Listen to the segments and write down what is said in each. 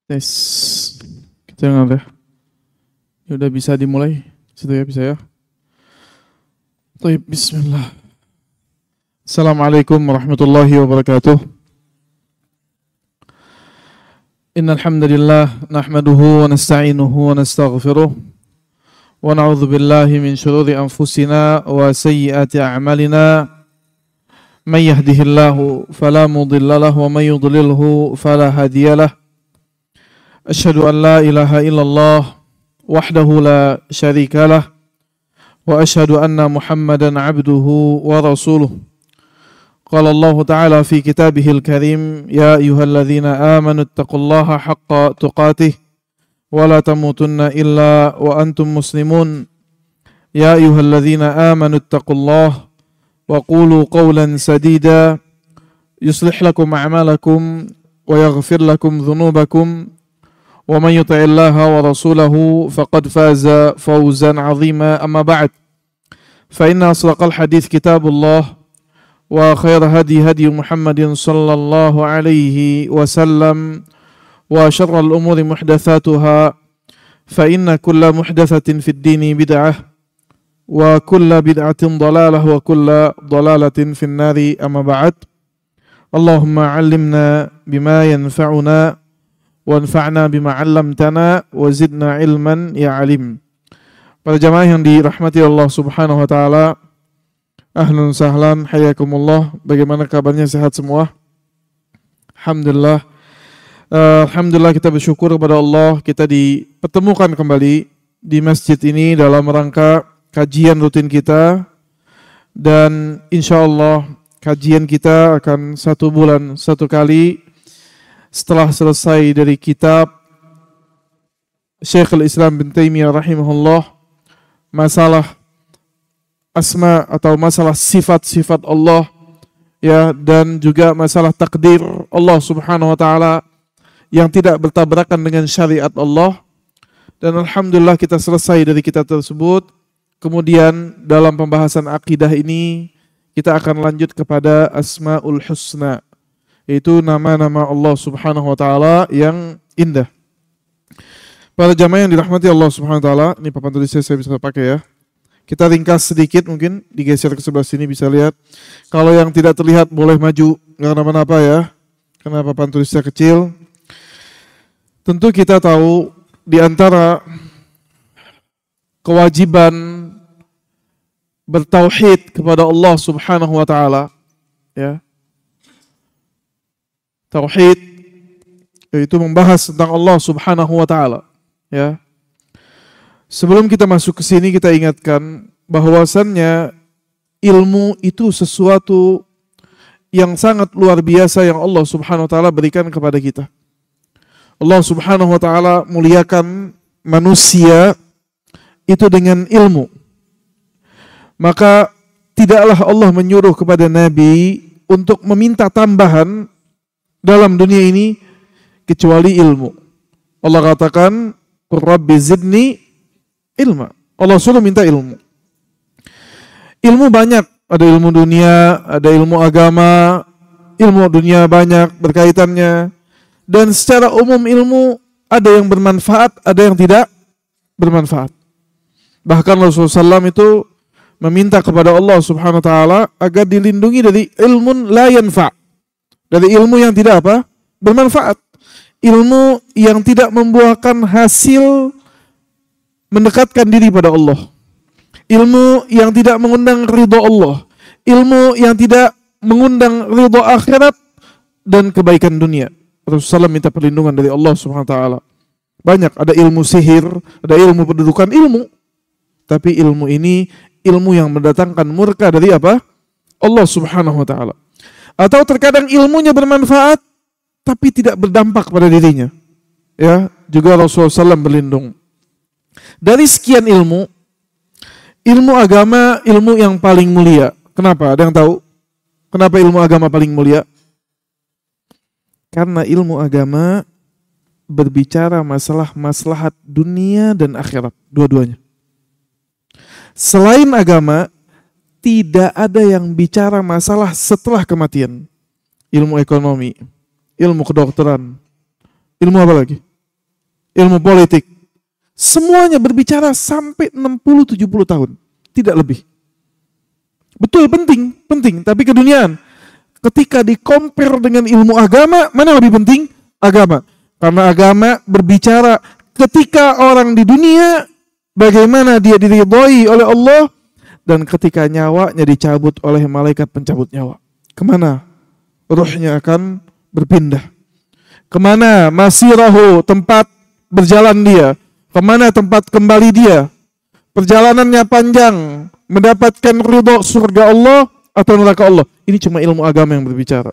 Tes. Kita yang ada. Ya udah bisa dimulai. Situ ya, bisa ya. Baik, bismillah. Assalamualaikum warahmatullahi wabarakatuh. Innal hamdalillah nahmaduhu wa nasta'inuhu wa nastaghfiruh wa na'udzu billahi min shururi anfusina wa sayyiati a'malina. May yahdihillahu fala mudilla lahu wa may yudlilhu fala hadiya lahu. Asyhadu an la ilaha illallah wahdahu la syarika lah wa asyhadu anna Muhammadan abduhu wa rasuluh. Qala Allah Ta'ala fi kitabihil karim, ya ayyuhalladzina amanu taqullaha haqqa tuqatih wa la tamutunna illa wa antum muslimun. Ya ayyuhalladzina amanu taqullaha wa qulu qawlan sadida yuslih lakum a'malakum wa yaghfir lakum dhunubakum. Wa man yuti'illaha wa rasulahu faqad faza fawzan 'azima, amma ba'd. Fa inna asdaqal hadits kitabullah wa khairal hadi Muhammadin sallallahu alaihi wasallam wa syarrul umuri muhdatsatuha fa inna kulla muhdatsatin fid dini bid'ah wa kulla bid'atin dhalalah wa kulla dhalalatin fin nari, amma ba'd. Allahumma 'allimna bima yanfa'una wanfa'na bima 'allamtana wa zidna ilman ya alim. Para jamaah yang dirahmati Allah Subhanahu wa taala, ahlan sahlan, hayakumullah. Bagaimana kabarnya, sehat semua? Alhamdulillah. Alhamdulillah, kita bersyukur kepada Allah, kita dipertemukan kembali di masjid ini dalam rangka kajian rutin kita, dan insyaallah kajian kita akan 1 bulan 1 kali setelah selesai dari kitab Syekhul Islam bin Taimiyah rahimahullah, masalah asma atau masalah sifat-sifat Allah, ya, dan juga masalah takdir Allah Subhanahu wa taala yang tidak bertabrakan dengan syariat Allah. Dan alhamdulillah kita selesai dari kitab tersebut. Kemudian dalam pembahasan akidah ini kita akan lanjut kepada Asmaul Husna, yaitu nama-nama Allah Subhanahu wa taala yang indah. Para jamaah yang dirahmati Allah Subhanahu wa taala, ini papan tulis saya bisa pakai ya. Kita ringkas sedikit, mungkin digeser ke sebelah sini bisa lihat. Kalau yang tidak terlihat boleh maju, enggak kenapa-napa ya. Karena papan tulisnya kecil. Tentu kita tahu di antara kewajiban bertauhid kepada Allah Subhanahu wa taala, ya. Tauhid yaitu membahas tentang Allah Subhanahu wa taala, ya. Sebelum kita masuk ke sini, kita ingatkan bahwasannya ilmu itu sesuatu yang sangat luar biasa yang Allah Subhanahu wa taala berikan kepada kita. Allah Subhanahu wa taala muliakan manusia itu dengan ilmu. Maka tidaklah Allah menyuruh kepada nabi untuk meminta tambahan dalam dunia ini kecuali ilmu. Allah katakan, "Qur rabbi zidni ilma." Allah suruh minta ilmu. Ilmu banyak, ada ilmu dunia, ada ilmu agama. Ilmu dunia banyak berkaitannya, dan secara umum ilmu ada yang bermanfaat, ada yang tidak bermanfaat. Bahkan Rasulullah SAW itu meminta kepada Allah Subhanahu wa taala agar dilindungi dari ilmun la yanfa', dari ilmu yang tidak bermanfaat, ilmu yang tidak membuahkan hasil mendekatkan diri pada Allah, ilmu yang tidak mengundang ridha Allah, ilmu yang tidak mengundang ridha akhirat dan kebaikan dunia. Rasulullah minta perlindungan dari Allah Subhanahu wa taala. Banyak, ada ilmu sihir, ada ilmu pendudukan ilmu, tapi ilmu ini ilmu yang mendatangkan murka dari Allah Subhanahu wa taala. Atau terkadang ilmunya bermanfaat tapi tidak berdampak pada dirinya, ya, juga Rasulullah SAW berlindung. Dari sekian ilmu, ilmu agama ilmu yang paling mulia. Kenapa? Ada yang tahu? Kenapa ilmu agama paling mulia? Karena ilmu agama berbicara masalah maslahat dunia dan akhirat, dua-duanya. Selain agama, tidak ada yang bicara masalah setelah kematian. Ilmu ekonomi, ilmu kedokteran, ilmu apa lagi? ilmu politik. Semuanya berbicara sampai 60-70 tahun, tidak lebih. Betul, penting, tapi keduniaan. Ketika di-compare dengan ilmu agama, mana lebih penting? Agama. Karena agama berbicara ketika orang di dunia, bagaimana dia diridhoi oleh Allah, dan ketika nyawanya dicabut oleh malaikat pencabut nyawa. Kemana ruhnya akan berpindah? Kemana masirahu, tempat berjalan dia? Kemana tempat kembali dia? Perjalanannya panjang, mendapatkan ridho surga Allah atau neraka Allah. Ini cuma ilmu agama yang berbicara.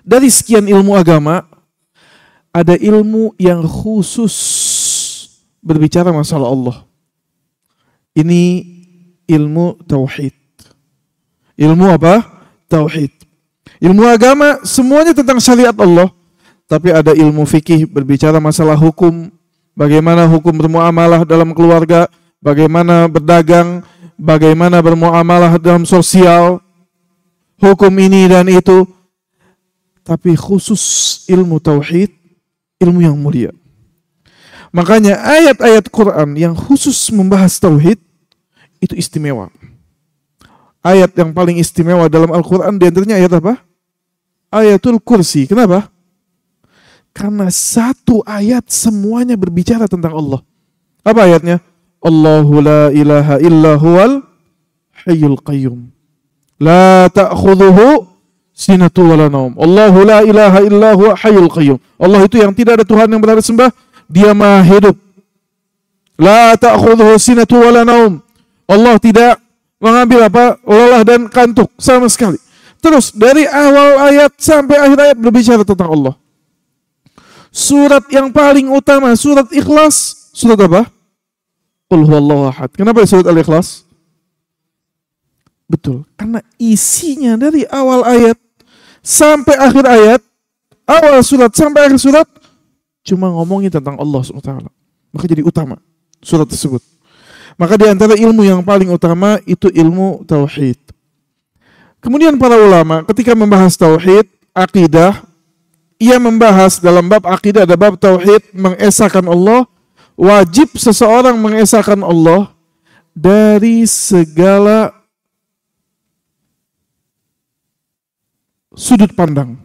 Dari sekian ilmu agama, ada ilmu yang khusus berbicara masalah Allah. Ini ilmu tauhid. Ilmu apa? Tauhid. Ilmu agama semuanya tentang syariat Allah, tapi ada ilmu fikih berbicara masalah hukum, bagaimana hukum bermuamalah dalam keluarga, bagaimana berdagang, bagaimana bermuamalah dalam sosial, hukum ini dan itu. Tapi khusus ilmu tauhid, ilmu yang mulia. Makanya ayat-ayat Quran yang khusus membahas tauhid itu istimewa. Ayat yang paling istimewa dalam Al-Quran diantaranya ayat apa? Ayatul Kursi. Kenapa? Karena satu ayat semuanya berbicara tentang Allah. Apa ayatnya? Allahu la ilaha illa huwal hayyul qayyum. La ta'khudhuhu sinatu wala naum. Allahu la ilaha illa huwa hayyul qayyum. Allah itu yang tidak ada Tuhan yang berhak disembah, Dia Maha hidup. La ta'khudhuhu sinatu wala naum. Allah tidak mengambil lelah dan kantuk sama sekali. Terus dari awal ayat sampai akhir ayat berbicara tentang Allah. Surat yang paling utama, surat Ikhlas, surat apa? Qul huwallahu ahad. Kenapa surat Al-Ikhlas? Betul, karena isinya dari awal ayat sampai akhir ayat, awal surat sampai akhir surat cuma ngomongin tentang Allah SWT. Maka jadi utama surat tersebut. Maka di antara ilmu yang paling utama itu ilmu tauhid. Kemudian para ulama ketika membahas tauhid, akidah, ia membahas dalam bab akidah ada bab tauhid, mengesahkan Allah. Wajib seseorang mengesahkan Allah dari segala sudut pandang.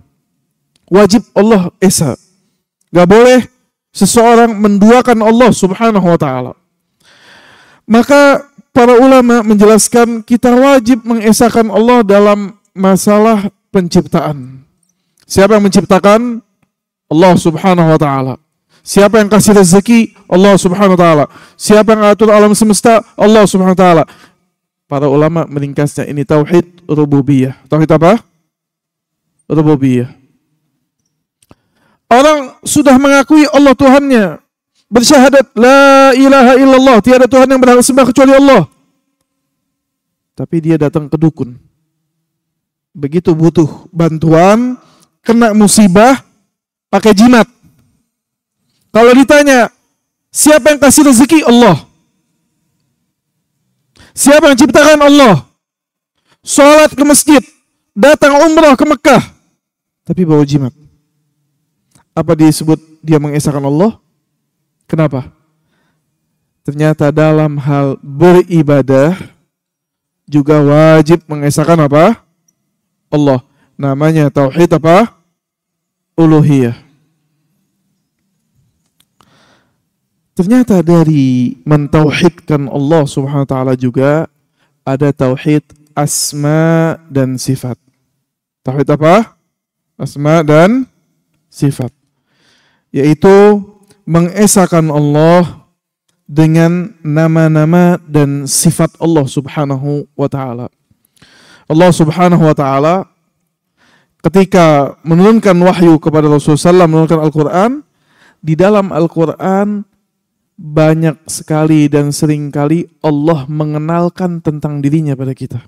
Wajib Allah esa. Gak boleh seseorang menduakan Allah subhanahu wa ta'ala. Maka para ulama menjelaskan kita wajib mengesahkan Allah dalam masalah penciptaan. Siapa yang menciptakan? Allah subhanahu wa ta'ala. Siapa yang kasih rezeki? Allah subhanahu wa ta'ala. Siapa yang atur alam semesta? Allah subhanahu wa ta'ala. Para ulama meringkasnya ini tauhid rububiyah. Tauhid apa? Rububiyah. Orang sudah mengakui Allah Tuhannya, bersyahadat la ilaha illallah, tiada Tuhan yang berhak disembah kecuali Allah. Tapi dia datang ke dukun. Begitu butuh bantuan, kena musibah, pakai jimat. Kalau ditanya, siapa yang kasih rezeki? Allah. Siapa yang ciptakan? Allah. Sholat ke masjid, datang umrah ke Mekah, tapi bawa jimat. Apa disebut dia mengesahkan Allah? Kenapa? Ternyata dalam hal beribadah juga wajib mengesahkan apa? Allah. Namanya tauhid apa? Uluhiyah. Ternyata dari mentauhidkan Allah subhanahu wa ta'ala juga ada tauhid asma dan sifat. Tauhid apa? Asma dan sifat. Yaitu mengesahkan Allah dengan nama-nama dan sifat Allah subhanahu wa ta'ala. Allah subhanahu wa ta'ala ketika menurunkan wahyu kepada Rasulullah SAW, menurunkan Al-Quran, di dalam Al-Quran banyak sekali dan sering kali Allah mengenalkan tentang dirinya pada kita.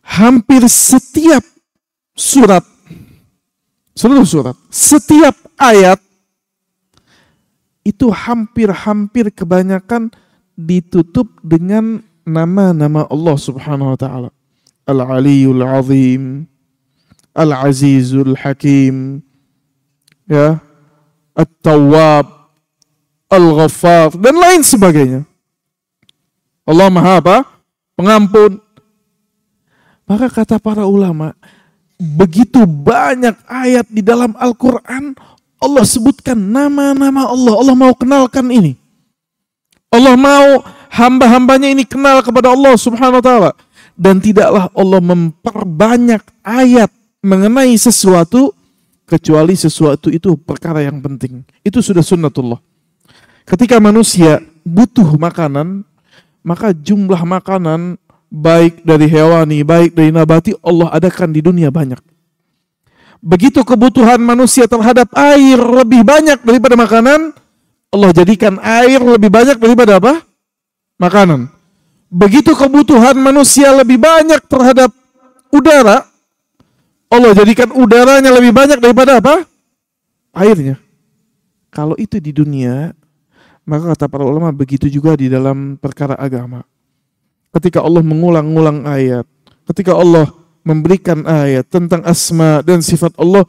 Hampir setiap surat, seluruh surat, setiap ayat itu hampir kebanyakan ditutup dengan nama-nama Allah subhanahu wa ta'ala. Al-Aliyul Azim, Al-Azizul Hakim, ya, At-Tawwab, Al-Ghaffar, dan lain sebagainya. Allah Maha apa? Pengampun. Maka kata para ulama, begitu banyak ayat di dalam Al-Quran, Allah sebutkan nama-nama Allah. Allah mau kenalkan ini. Allah mau hamba-hambanya ini kenal kepada Allah Subhanahu wa ta'ala. Dan tidaklah Allah memperbanyak ayat mengenai sesuatu kecuali sesuatu itu perkara yang penting. Itu sudah sunnatullah. Ketika manusia butuh makanan, maka jumlah makanan baik dari hewani, baik dari nabati, Allah adakan di dunia banyak. Begitu kebutuhan manusia terhadap air lebih banyak daripada makanan, Allah jadikan air lebih banyak daripada apa? Makanan. Begitu kebutuhan manusia lebih banyak terhadap udara, Allah jadikan udaranya lebih banyak daripada apa? Airnya. Kalau itu di dunia, maka kata para ulama begitu juga di dalam perkara agama. Ketika Allah mengulang-ulang ayat, ketika Allah memberikan ayat tentang asma dan sifat Allah,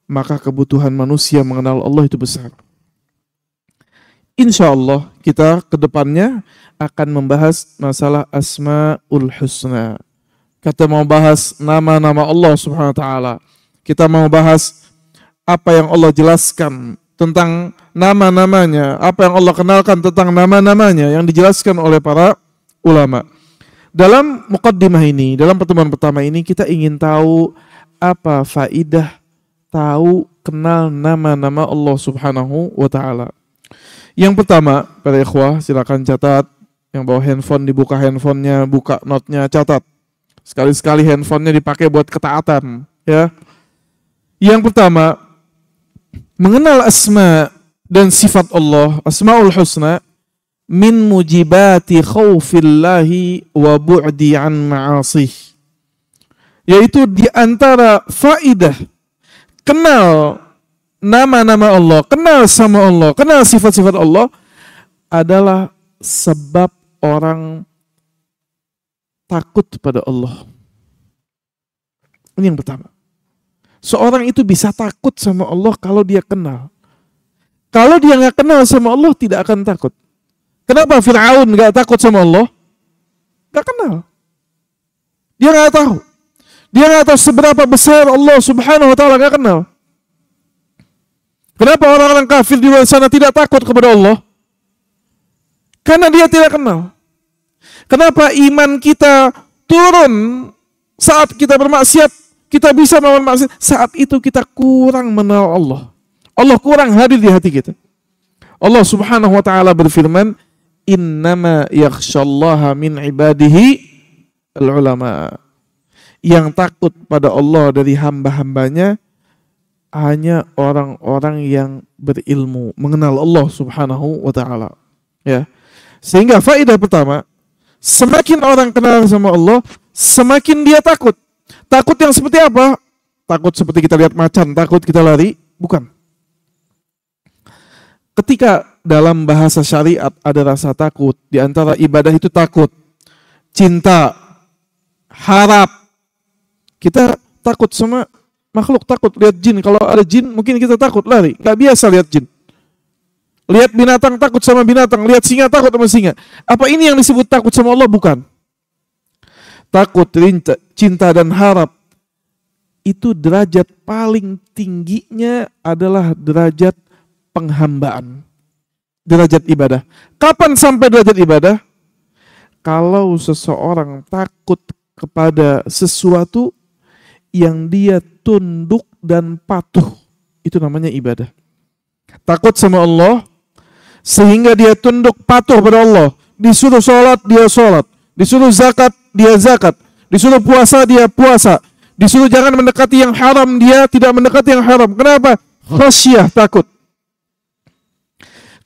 maka kebutuhan manusia mengenal Allah itu besar. Insya Allah kita ke depannya akan membahas masalah Asmaul Husna. Kita mau bahas nama-nama Allah Subhanahu wa ta'ala. Kita mau bahas apa yang Allah jelaskan tentang nama-namanya, apa yang Allah kenalkan tentang nama-namanya yang dijelaskan oleh para ulama. Dalam muqaddimah ini, dalam pertemuan pertama ini kita ingin tahu apa faidah tahu kenal nama-nama Allah Subhanahu wa ta'ala. Yang pertama, para ikhwah silakan catat, yang bawa handphone dibuka handphonenya, buka notnya, catat. Sekali-sekali handphonenya dipakai buat ketaatan, ya. Yang pertama, mengenal asma dan sifat Allah, Asmaul Husna, min mujibati khaufillahi wa bu'di an ma'asih. Yaitu di antara faidah kenal nama-nama Allah, kenal sama Allah, kenal sifat-sifat Allah adalah sebab orang takut pada Allah. Ini yang pertama. Seorang itu bisa takut sama Allah kalau dia kenal. Kalau dia nggak kenal sama Allah tidak akan takut. Kenapa Fir'aun gak takut sama Allah? Gak kenal. Dia gak tahu. Dia gak tahu seberapa besar Allah Subhanahu wa ta'ala, gak kenal. Kenapa orang-orang kafir di luar sana tidak takut kepada Allah? Karena dia tidak kenal. Kenapa iman kita turun saat kita bermaksiat? Kita bisa melawan maksiat. Saat itu kita kurang mengenal Allah. Allah kurang hadir di hati kita. Allah Subhanahu wa ta'ala berfirman, innama yakhshallaha min ibadihi al-ulama. Yang takut pada Allah dari hamba-hambanya hanya orang-orang yang berilmu, mengenal Allah Subhanahu wa ta'ala. Ya. Sehingga faedah pertama, semakin orang kenal sama Allah, semakin dia takut. Takut yang seperti apa? Takut seperti kita lihat macan, takut kita lari? Bukan. Ketika dalam bahasa syariat ada rasa takut, di antara ibadah itu takut, cinta, harap. Kita takut sama makhluk, takut lihat jin. Kalau ada jin mungkin kita takut lari, gak biasa lihat jin. Lihat binatang takut sama binatang, lihat singa takut sama singa. Apa ini yang disebut takut sama Allah? Bukan. Takut, cinta dan harap itu derajat paling tingginya adalah derajat penghambaan, derajat ibadah. Kapan sampai derajat ibadah? Kalau seseorang takut kepada sesuatu yang dia tunduk dan patuh, itu namanya ibadah. Takut sama Allah sehingga dia tunduk patuh pada Allah. Disuruh sholat, dia sholat. Disuruh zakat, dia zakat. Disuruh puasa, dia puasa. Disuruh jangan mendekati yang haram, dia tidak mendekati yang haram. Kenapa? Khasyah, takut.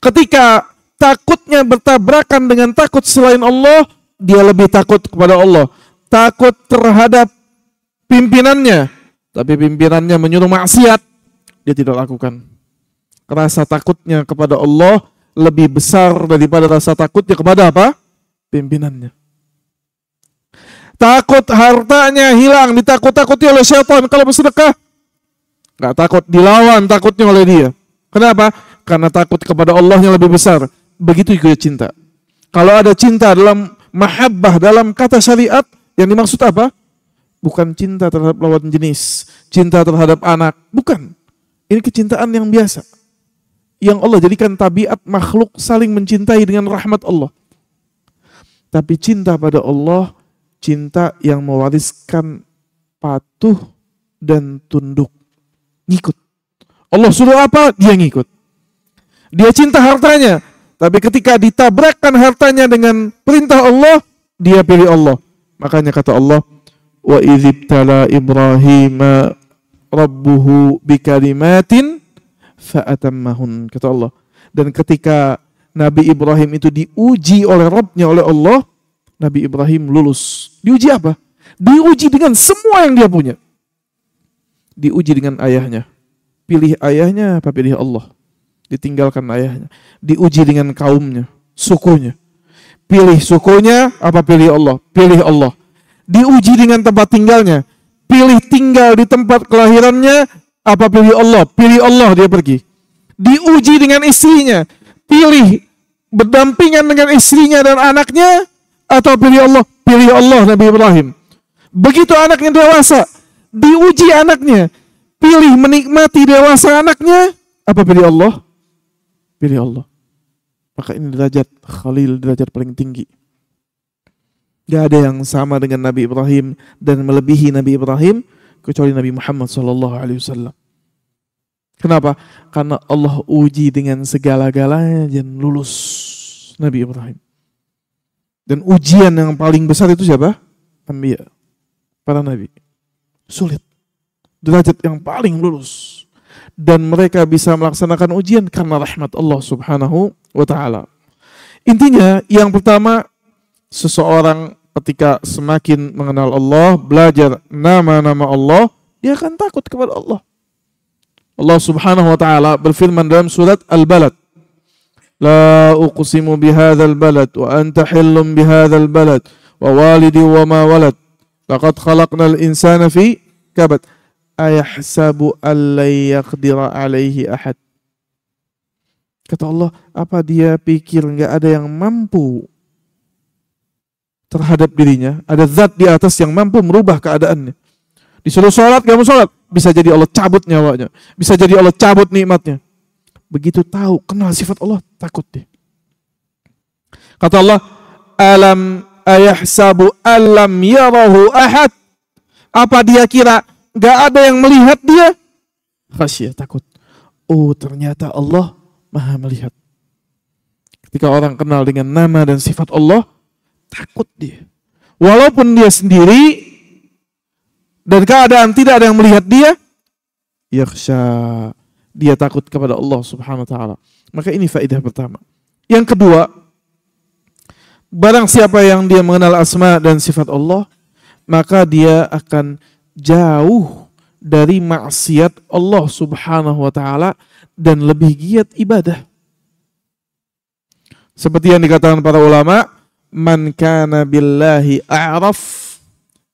Ketika takutnya bertabrakan dengan takut selain Allah, dia lebih takut kepada Allah. Takut terhadap pimpinannya, tapi pimpinannya menyuruh maksiat, dia tidak lakukan. Rasa takutnya kepada Allah lebih besar daripada rasa takutnya kepada apa? Pimpinannya. Takut hartanya hilang, ditakut-takuti oleh syaitan. Kalau bersedekah, gak takut, dilawan takutnya oleh dia. Kenapa? Karena takut kepada Allah yang lebih besar. Begitu juga cinta. Kalau ada cinta dalam mahabbah, dalam kata syariat, yang dimaksud apa? Bukan cinta terhadap lawan jenis, cinta terhadap anak, bukan. Ini kecintaan yang biasa, yang Allah jadikan tabiat makhluk saling mencintai dengan rahmat Allah. Tapi cinta pada Allah, cinta yang mewariskan patuh dan tunduk, ngikut. Allah suruh apa, dia ngikut. Dia cinta hartanya, tapi ketika ditabrakkan hartanya dengan perintah Allah, dia pilih Allah. Makanya kata Allah, wa idzibtala Ibrahim rabbuhu bikalimatin fa'atammahun, kata Allah. Dan ketika Nabi Ibrahim itu diuji oleh Rabbnya, oleh Allah, Nabi Ibrahim lulus. Diuji apa? Diuji dengan semua yang dia punya. Diuji dengan ayahnya. Pilih ayahnya apa pilih Allah? Ditinggalkan ayahnya. Diuji dengan kaumnya, sukunya. Pilih sukunya apa pilih Allah? Pilih Allah. Diuji dengan tempat tinggalnya. Pilih tinggal di tempat kelahirannya apa pilih Allah? Pilih Allah, dia pergi. Diuji dengan istrinya. Pilih berdampingan dengan istrinya dan anaknya atau pilih Allah? Pilih Allah, Nabi Ibrahim. Begitu anaknya dewasa, diuji anaknya. Pilih menikmati dewasa anaknya apa pilih Allah? Pilih Allah. Maka ini derajat Khalil, derajat paling tinggi. Gak ada yang sama dengan Nabi Ibrahim dan melebihi Nabi Ibrahim kecuali Nabi Muhammad SAW. Kenapa? Karena Allah uji dengan segala-galanya dan lulus Nabi Ibrahim. Dan ujian yang paling besar itu siapa? Anbiya, para nabi. Sulit. Derajat yang paling lulus. Dan mereka bisa melaksanakan ujian karena rahmat Allah Subhanahu wa ta'ala. Intinya yang pertama, seseorang ketika semakin mengenal Allah, belajar nama-nama Allah, dia akan takut kepada Allah. Allah Subhanahu wa ta'ala berfirman dalam surat Al-Balad, La uqsimu bihadzal balad wa anta hillum bihadzal balad wa walidi wa ma walad laqad khalaqnal insana fi kabad ayahsabu an la yaqdira alaihi ahad. Kata Allah, apa dia pikir enggak ada yang mampu terhadap dirinya? Ada zat di atas yang mampu merubah keadaannya. Disuruh sholat, gak mau sholat, bisa jadi Allah cabut nyawanya, bisa jadi Allah cabut nikmatnya. Begitu tahu, kenal sifat Allah, takut dia. Kata Allah, alam ayahsabu alam yarahu ahad. Apa dia kira gak ada yang melihat dia? Khasyah, takut. Oh, ternyata Allah Maha melihat. Ketika orang kenal dengan nama dan sifat Allah, takut dia. Walaupun dia sendiri dan keadaan tidak ada yang melihat dia, yakhsha, dia takut kepada Allah Subhanahu wa ta'ala. Maka ini faedah pertama. Yang kedua, barang siapa yang dia mengenal asma dan sifat Allah, maka dia akan jauh dari maksiat Allah Subhanahu wa ta'ala dan lebih giat ibadah. Seperti yang dikatakan para ulama, man kana billahi a'raf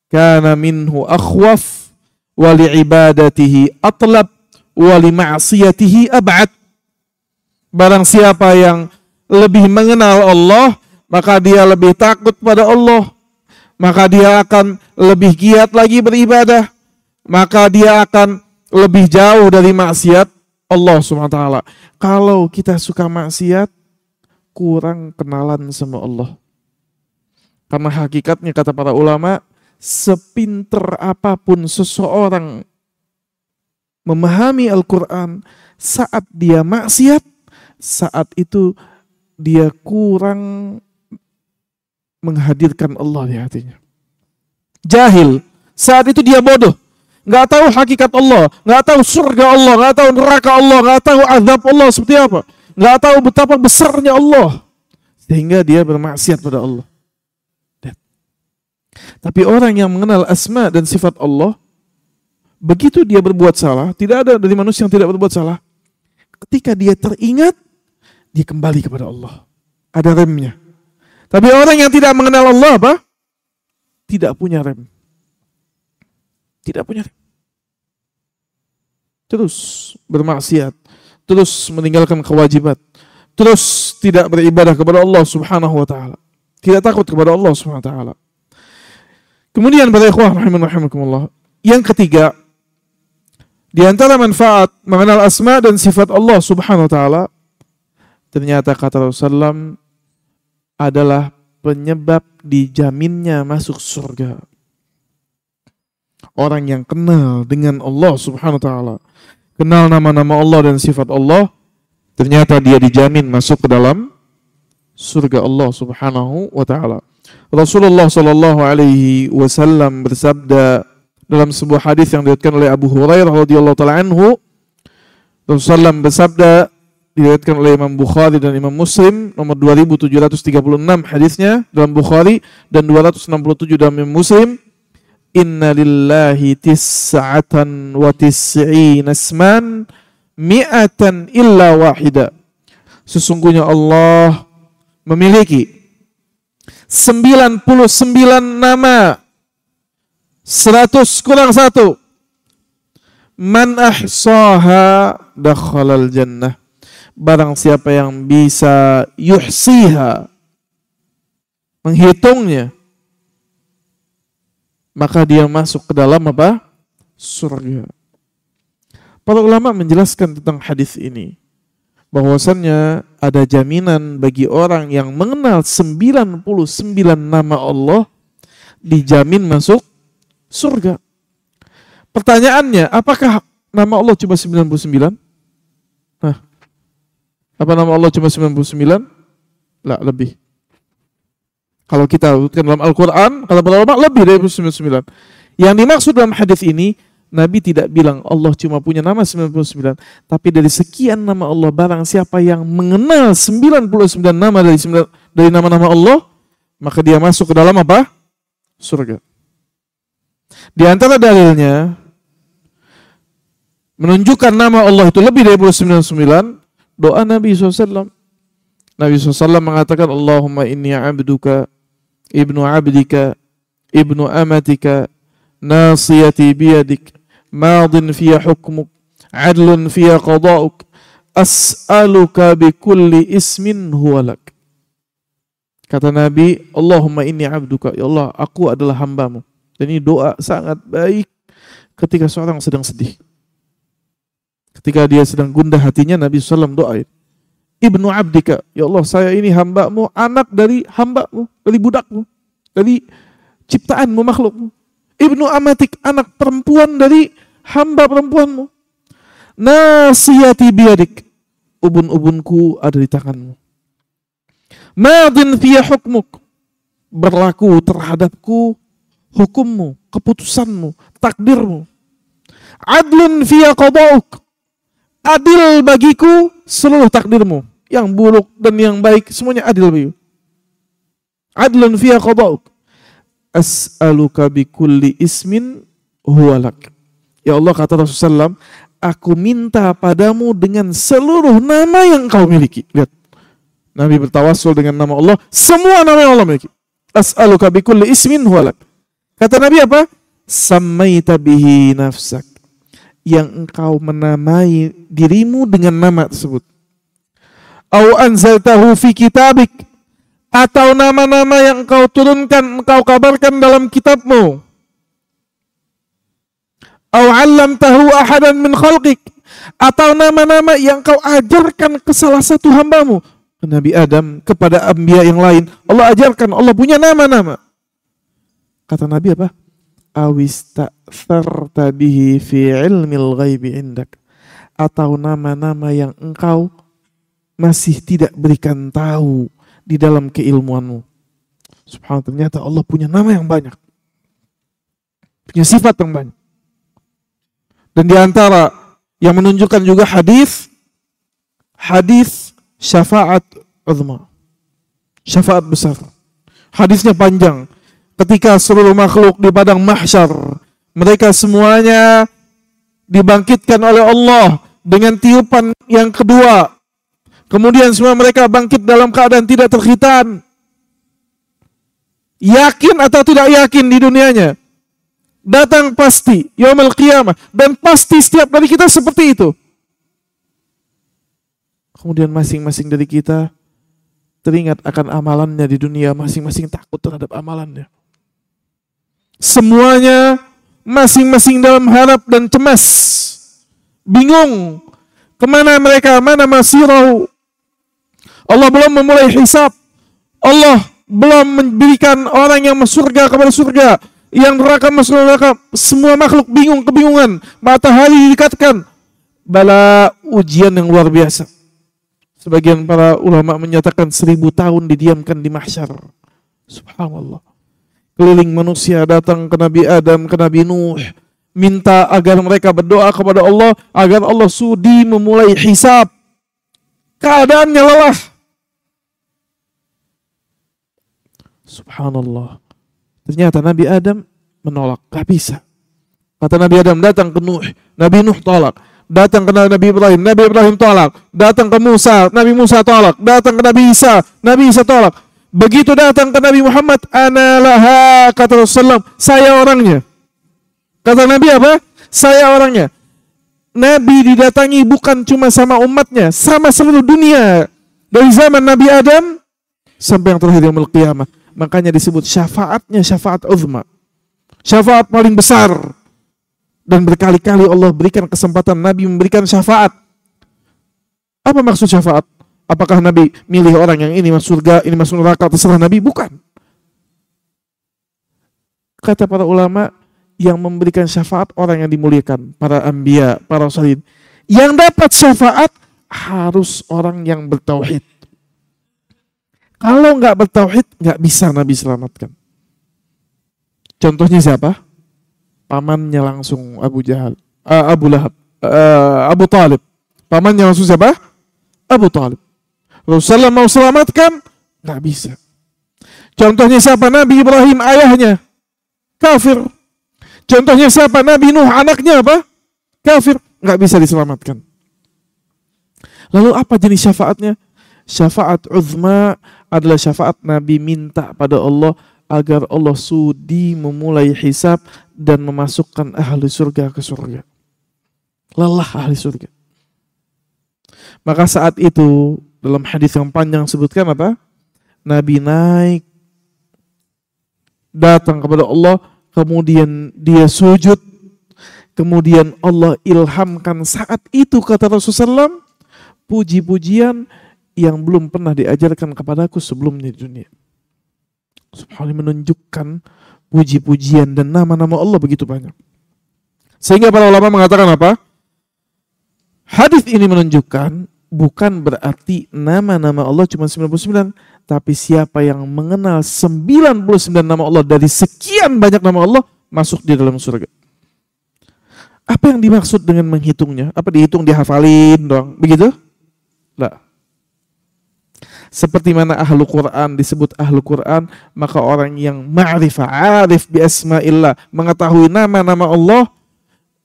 kana minhu akhwaf wa li'ibadatihi atlab wa li ma'siyatihi ab'ad. Barang siapa yang lebih mengenal Allah, maka dia lebih takut pada Allah, maka dia akan lebih giat lagi beribadah, maka dia akan lebih jauh dari maksiat Allah SWT. Kalau kita suka maksiat, kurang kenalan sama Allah. Karena hakikatnya kata para ulama, sepinter apapun seseorang memahami Al-Quran, saat dia maksiat, saat itu dia kurang menghadirkan Allah di hatinya. Jahil, saat itu dia bodoh, nggak tahu hakikat Allah, nggak tahu surga Allah, nggak tahu neraka Allah, nggak tahu azab Allah seperti apa, nggak tahu betapa besarnya Allah, sehingga dia bermaksiat pada Allah. Tapi orang yang mengenal asma dan sifat Allah, begitu dia berbuat salah, tidak ada dari manusia yang tidak berbuat salah. Ketika dia teringat, dia kembali kepada Allah. Ada remnya. Tapi orang yang tidak mengenal Allah apa? Tidak punya rem. Tidak punya rem. Terus bermaksiat, terus meninggalkan kewajiban, terus tidak beribadah kepada Allah Subhanahu wa taala, tidak takut kepada Allah Subhanahu wa taala. Kemudian para ikhwah rahimakumullah, yang ketiga, di antara manfaat mengenal asma dan sifat Allah Subhanahu wa taala, ternyata kata Rasulullah SAW adalah penyebab dijaminnya masuk surga. Orang yang kenal dengan Allah Subhanahu wa taala, kenal nama-nama Allah dan sifat Allah, ternyata dia dijamin masuk ke dalam surga Allah Subhanahu wa taala. Rasulullah sallallahu alaihi wasallam bersabda dalam sebuah hadis yang diriwayatkan oleh Abu Hurairah radhiyallahu taala anhu, Rasulullah bersabda, diriwayatkan oleh Imam Bukhari dan Imam Muslim, nomor 2736 hadisnya dalam Bukhari dan 267 dalam Imam Muslim, inna lillahi tis'atan wa tis'ina asman mi'atan illa wahida. Sesungguhnya Allah memiliki 99 nama, 100 kurang 1. Man ahsaha dakhalal jannah. Barang siapa yang bisa yuhsiha, menghitungnya, maka dia masuk ke dalam apa? Surga. Para ulama menjelaskan tentang hadis ini, bahwasannya ada jaminan bagi orang yang mengenal 99 nama Allah, dijamin masuk surga. Pertanyaannya, apakah nama Allah cuma 99? Nah, apa nama Allah cuma 99? Lah, lebih. Kalau kita urutkan dalam Al-Quran, kata para ulama lebih dari 99. Yang dimaksud dalam hadis ini, Nabi tidak bilang Allah cuma punya nama 99, tapi dari sekian nama Allah, barang siapa yang mengenal 99 nama dari nama-nama Allah, maka dia masuk ke dalam apa? Surga. Di antara dalilnya menunjukkan nama Allah itu lebih dari 99, doa Nabi SAW. Nabi SAW mengatakan, Allahumma inni abduka, ibnu abdika, ibnu amatika, nasiyati biyadik, madin fiya hukmuk, adlun fiya qada'uk, as'aluka bikulli ismin huwalak. Kata Nabi, Allahumma inni abduka, ya Allah, aku adalah hambamu. Dan ini doa sangat baik ketika seorang sedang sedih. Ketika dia sedang gundah hatinya, Nabi SAW doain, Ibnu abdika, ya Allah, saya ini hambamu, anak dari hambamu, dari budakmu, dari ciptaanmu, makhlukmu. Ibnu amatik, anak perempuan dari hamba perempuanmu. Nasiyati biyadik, ubun-ubunku ada di tanganmu. Madin fiya hukmuk, berlaku terhadapku hukummu, keputusanmu, takdirmu. Adlun fiya qada'uk, adil bagiku seluruh takdirmu, yang buruk dan yang baik semuanya adil bagiku. Adlun fiya qada'uk, as'aluka bikulli ismin huwalak. Ya Allah, kata Rasulullah SAW, aku minta padamu dengan seluruh nama yang kau miliki. Lihat, Nabi bertawassul dengan nama Allah, semua nama yang Allah miliki. As'aluka bikulli ismin huwalak. Kata Nabi apa? Sammaita bihi nafsak, yang engkau menamai dirimu dengan nama tersebut. Au anzaltahu fi kitabik, atau nama-nama yang engkau turunkan, engkau kabarkan dalam kitabmu. Au 'allamtahu ahadan min khalqik, atau nama-nama yang engkau ajarkan ke salah satu hambamu, Nabi Adam, kepada anbiya yang lain. Allah ajarkan, Allah punya nama-nama. Kata Nabi apa? Awista'tharta bihi fi ilmil ghaibi indak, atau nama-nama yang engkau masih tidak berikan tahu di dalam keilmuanmu. Subhanallah, ternyata Allah punya nama yang banyak, punya sifat yang banyak. Dan di antara yang menunjukkan juga hadis syafaat uzma, syafaat besar. Hadisnya panjang. Ketika seluruh makhluk di padang mahsyar, mereka semuanya dibangkitkan oleh Allah dengan tiupan yang kedua. Kemudian semua mereka bangkit dalam keadaan tidak terkhitan. Yakin atau tidak yakin di dunianya, datang pasti yaumul qiyamah, dan pasti setiap kali kita seperti itu. kemudian masing-masing dari kita teringat akan amalannya di dunia, masing-masing takut terhadap amalannya. Semuanya masing-masing dalam harap dan cemas, bingung kemana mereka, mana masirau. Allah belum memulai hisab, Allah belum memberikan orang yang masuk surga kepada surga, yang neraka masuk neraka. Semua makhluk bingung, kebingungan. Matahari didekatkan, bala ujian yang luar biasa. Sebagian para ulama menyatakan 1000 tahun didiamkan di mahsyar. Subhanallah. Keliling manusia datang ke Nabi Adam, ke Nabi Nuh, minta agar mereka berdoa kepada Allah agar Allah sudi memulai hisab. Keadaannya lelah. Subhanallah. Ternyata Nabi Adam menolak, gak bisa. Kata Nabi Adam, datang ke Nuh, Nabi Nuh tolak. Datang ke Nabi Ibrahim, Nabi Ibrahim tolak. Datang ke Musa, Nabi Musa tolak. Datang ke Nabi Isa, Nabi Isa tolak. Begitu datang ke Nabi Muhammad, ana laha, kata Rasulullah, saya orangnya. Kata Nabi apa? Saya orangnya. Nabi didatangi bukan cuma sama umatnya, sama seluruh dunia. Dari zaman Nabi Adam sampai yang terakhir yaumul qiyamah. Makanya disebut syafaatnya syafaat uzma. Syafaat paling besar. Dan berkali-kali Allah berikan kesempatan Nabi memberikan syafaat. Apa maksud syafaat? Apakah Nabi milih orang yang ini masuk surga, ini masuk neraka, terserah Nabi? Bukan. Kata para ulama, yang memberikan syafaat orang yang dimuliakan, para anbiya, para rasulin. Yang dapat syafaat harus orang yang bertauhid. Kalau nggak bertauhid, nggak bisa Nabi selamatkan. Contohnya siapa? Pamannya langsung Abu Jahal, Abu Lahab, Abu Talib. Pamannya langsung siapa? Abu Talib. Rasulullah mau selamatkan, nggak bisa. Contohnya siapa? Nabi Ibrahim, ayahnya kafir. Contohnya siapa? Nabi Nuh, anaknya apa? Kafir, nggak bisa diselamatkan. Lalu apa jenis syafaatnya? Syafaat uzma adalah syafaat Nabi minta pada Allah agar Allah sudi memulai hisab dan memasukkan ahli surga ke surga. Lelah ahli surga. Maka saat itu dalam hadis yang panjang sebutkan apa? Nabi naik datang kepada Allah, kemudian dia sujud, kemudian Allah ilhamkan saat itu, kata Rasulullah SAW, puji-pujian yang belum pernah diajarkan kepadaku sebelumnya di dunia. Subhanallah, menunjukkan puji-pujian dan nama-nama Allah begitu banyak. Sehingga para ulama mengatakan apa? Hadis ini menunjukkan bukan berarti nama-nama Allah cuma 99, tapi siapa yang mengenal 99 nama Allah dari sekian banyak nama Allah masuk di dalam surga. Apa yang dimaksud dengan menghitungnya? Apa dihitung, dihafalin doang? Begitu? Lah. Seperti mana ahlu Quran disebut ahlu Quran, maka orang yang ma'rifah, arif bi asma'illah, mengetahui nama-nama Allah,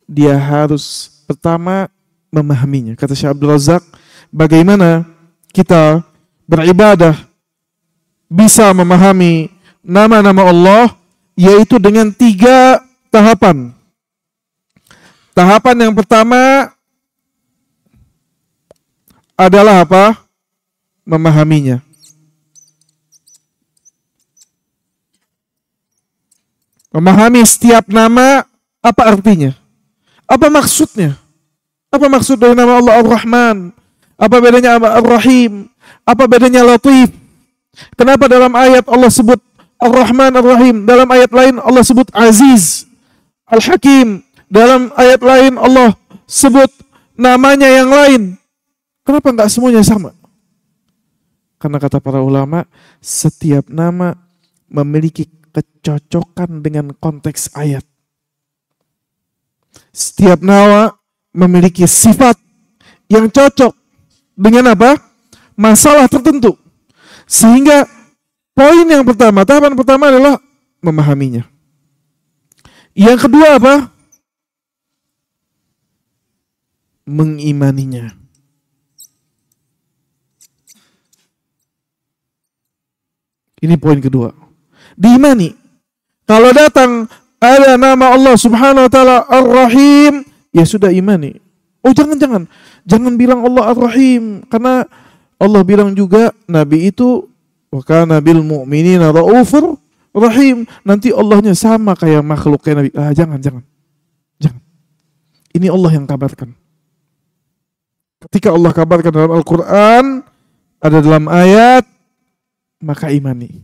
dia harus pertama memahaminya. Kata Syekh Abdul Razak, bagaimana kita beribadah bisa memahami nama-nama Allah, yaitu dengan 3 tahapan. Tahapan yang pertama adalah apa? Memahaminya. Memahami setiap nama, apa artinya? Apa maksudnya? Apa maksud dari nama Allah Ar-Rahman? Apa bedanya Ar-Rahim? Apa bedanya Latif? Kenapa dalam ayat Allah sebut Ar-Rahman Ar-Rahim? Dalam ayat lain Allah sebut Aziz, Al-Hakim. Dalam ayat lain Allah sebut namanya yang lain. Kenapa enggak semuanya sama? Karena kata para ulama, setiap nama memiliki kecocokan dengan konteks ayat. Setiap nama memiliki sifat yang cocok dengan apa? Masalah tertentu. Sehingga poin yang pertama, tahapan pertama adalah memahaminya. Yang kedua apa? Mengimaninya. Ini poin kedua. Diimani. Kalau datang ada nama Allah Subhanahu wa taala Ar-Rahim, ya sudah imani. Oh, jangan. Jangan bilang Allah Ar-Rahim, karena Allah bilang juga Nabi itu wa kana bil mu'minina raufur rahim. Nanti Allahnya sama kayak makhluknya Nabi. Jangan. Ini Allah yang kabarkan. Ketika Allah kabarkan dalam Al-Quran, ada dalam ayat, maka imani.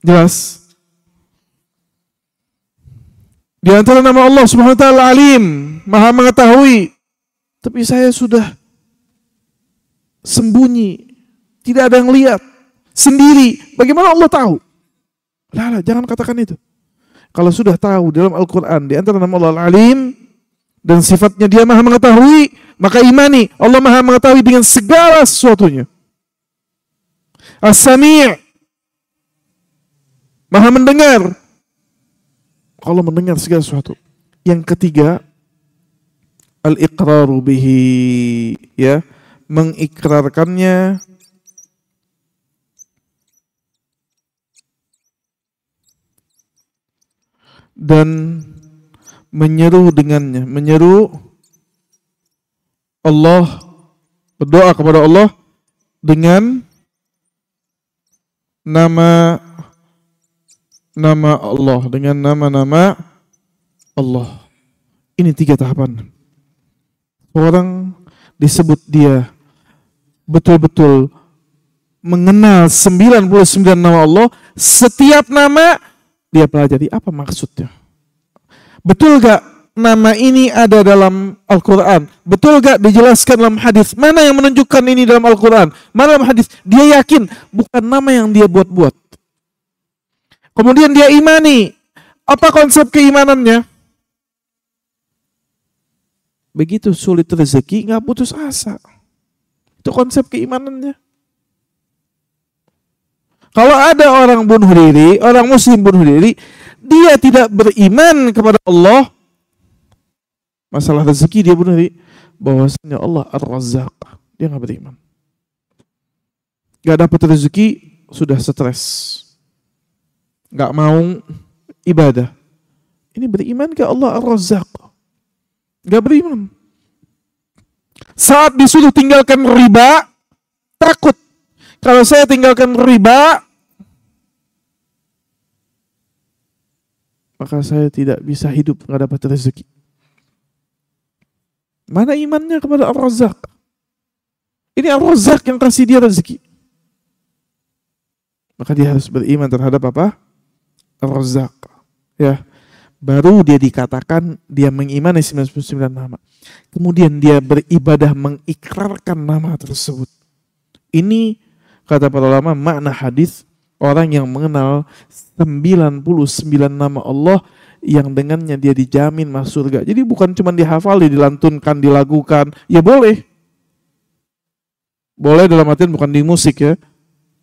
Jelas? Di antara nama Allah Subhanahu wa taala Alim, Maha mengetahui. Tapi saya sudah sembunyi, tidak ada yang lihat, sendiri. Bagaimana Allah tahu? Jangan katakan itu. Kalau sudah tahu dalam Al-Quran, di antara nama Allah Alim, dan sifatnya dia Maha mengetahui, maka imani. Allah Maha mengetahui dengan segala sesuatunya. As-Sami', Maha mendengar. Allah mendengar segala sesuatu. Yang ketiga, al-iqraru bihi, ya, mengikrarkannya dan menyeru dengannya, menyeru Allah, berdoa kepada Allah dengan nama Allah, dengan nama-nama Allah. Ini 3 tahapan. Orang disebut dia betul-betul mengenal 99 nama Allah, setiap nama dia pelajari apa maksudnya. Betul gak nama ini ada dalam Al-Quran? Betul gak dijelaskan dalam hadis? Mana yang menunjukkan ini dalam Al-Quran? Mana dalam hadis? Dia yakin bukan nama yang dia buat-buat. Kemudian dia imani. Apa konsep keimanannya? Begitu sulit rezeki, gak putus asa. Itu konsep keimanannya. Kalau ada orang bunuh diri, orang muslim bunuh diri, dia tidak beriman kepada Allah, masalah rezeki dia bunuh diri, bahwasanya Allah Ar-Razzaq, dia gak beriman. Gak dapat rezeki, sudah stres, gak mau ibadah. Ini beriman ke Allah Ar-Razzaq? Gak beriman. Saat disuruh tinggalkan riba, takut. Kalau saya tinggalkan riba, maka saya tidak bisa hidup, gak dapat rezeki. Mana imannya kepada Ar-Razzaq? Ini Ar-Razzaq yang kasih dia rezeki. Maka dia harus beriman terhadap apa? Ar-Razzaq. Ya. Baru dia dikatakan dia mengimani 99 nama. Kemudian dia beribadah mengikrarkan nama tersebut. Ini kata para ulama makna hadis, orang yang mengenal 99 nama Allah yang dengannya dia dijamin masuk surga. Jadi bukan cuma dihafal, dilantunkan, dilagukan. Ya boleh. Boleh dalam artian bukan di musik ya.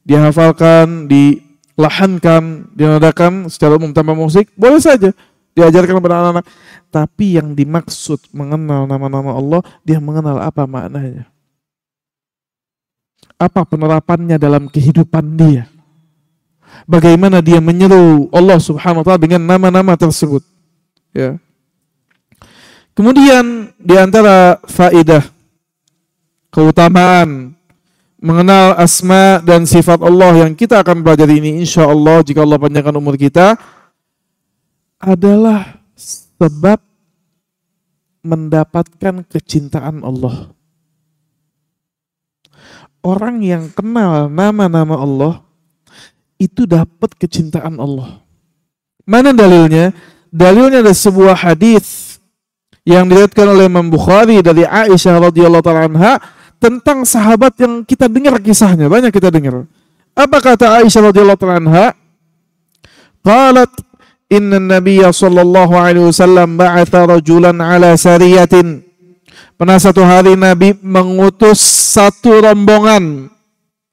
Dihafalkan, dilahankan, dinadakan secara umum tanpa musik. Boleh saja. Diajarkan kepada anak-anak. Tapi yang dimaksud mengenal nama-nama Allah, dia mengenal apa maknanya. Apa penerapannya dalam kehidupan dia. Bagaimana dia menyeru Allah Subhanahu wa taala dengan nama-nama tersebut. Ya. Kemudian di antara faedah keutamaan mengenal asma dan sifat Allah yang kita akan pelajari ini insyaallah jika Allah panjangkan umur kita adalah sebab mendapatkan kecintaan Allah. Orang yang kenal nama-nama Allah itu dapat kecintaan Allah. Mana dalilnya? Dalilnya ada sebuah hadis yang diriwayatkan oleh Imam Bukhari dari Aisyah radhiyallahu taala anha tentang sahabat yang kita dengar kisahnya, banyak kita dengar. Apa kata Aisyah radhiyallahu taala anha? Qalat inna an-nabiyya sallallahu alaihi wasallam ba'atha rajulan ala sariyatin. Pernah satu hari Nabi mengutus satu rombongan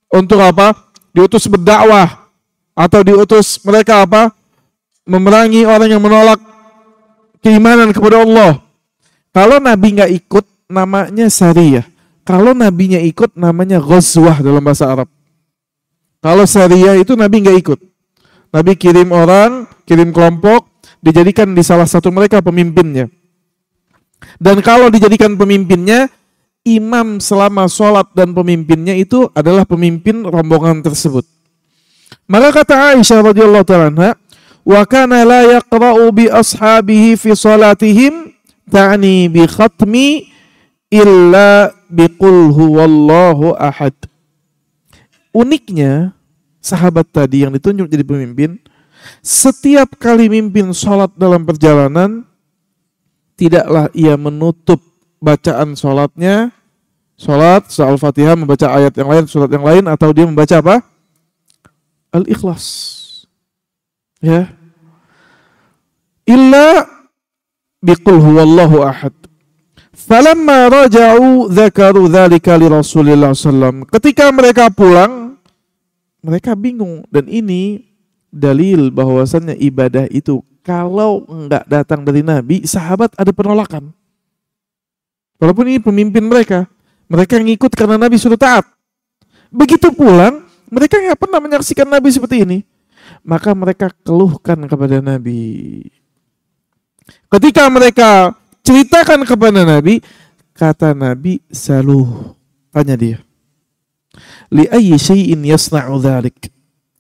untuk apa? Diutus berdakwah atau diutus mereka apa? Memerangi orang yang menolak keimanan kepada Allah. Kalau Nabi nggak ikut namanya sariyah. Kalau Nabinya ikut namanya ghazwah dalam bahasa Arab. Kalau sariyah itu Nabi nggak ikut. Nabi kirim orang, kirim kelompok, dijadikan di salah satu mereka pemimpinnya. Dan kalau dijadikan pemimpinnya, imam selama sholat dan pemimpinnya itu adalah pemimpin rombongan tersebut. Maka kata Aisyah radhiyallahu ta'ala anha, wa kana la yaqra'u bi ashabihi fi salatihim ta'ni bi khatmi illa bi qul huwallahu ahad. Uniknya sahabat tadi yang ditunjuk jadi pemimpin, setiap kali mimpin sholat dalam perjalanan, tidaklah ia menutup bacaan sholatnya, sholat setelah Al-Fatihah membaca ayat yang lain, surat yang lain, atau dia membaca apa? Al-Ikhlas. Ya. Illa biqul huwallahu ahad. Falamma raja'u dzakaru dzalika li Rasulillah sallallahu. Ketika mereka pulang, mereka bingung, dan ini dalil bahwasannya ibadah itu kalau enggak datang dari Nabi, sahabat ada penolakan. Walaupun ini pemimpin mereka yang ikut karena Nabi sudah taat. Begitu pulang, mereka enggak pernah menyaksikan Nabi seperti ini. Maka mereka keluhkan kepada Nabi. Ketika mereka ceritakan kepada Nabi, kata Nabi, saluh, tanya dia. Li ayyi syai'in yasna'u dzalik.